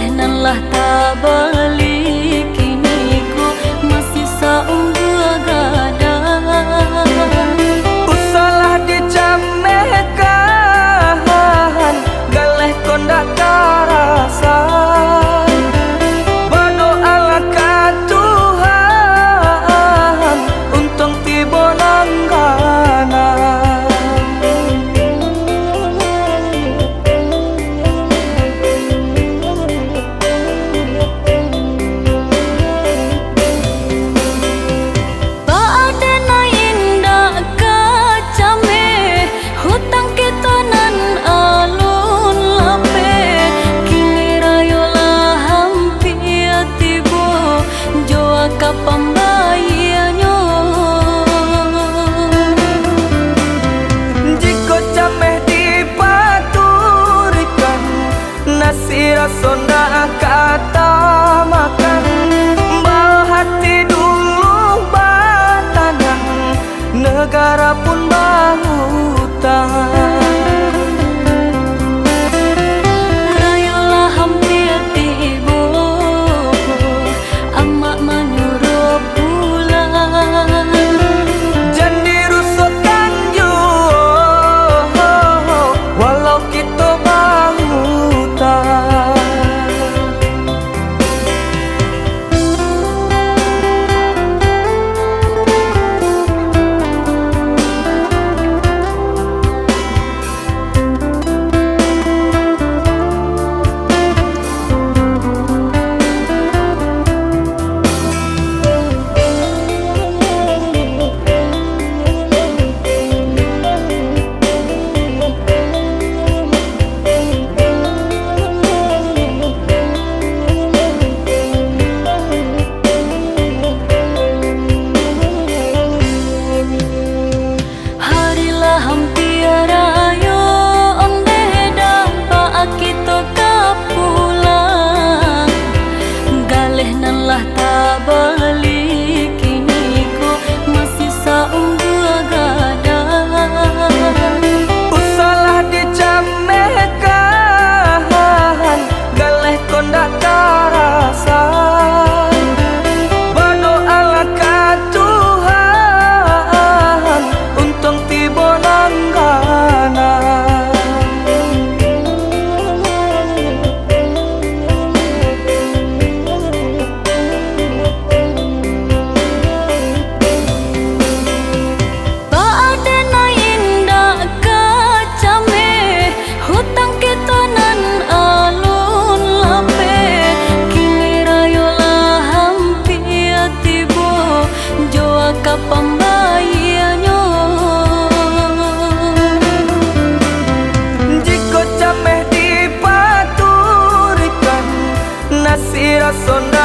galeh nan lah tak balik, kini ku masih saunggah gadang. Usalah dicamehkan, galeh kondak karasa. Berdoalah ke Tuhan, untung tiba nanggana. Pembayarnya jika cameh dipaturikan, nasi rasonda kata makan. Bahati dulu batanang, negara pun bahutang. lah tak balik, kini ku masih saunggah gadang. Usalah dicamehkan, galeh kondak karasa. Berdoalah ke Tuhan, untung tiba nanggana. Pembayarnya jika cameh dipaturikan, nasi rasonda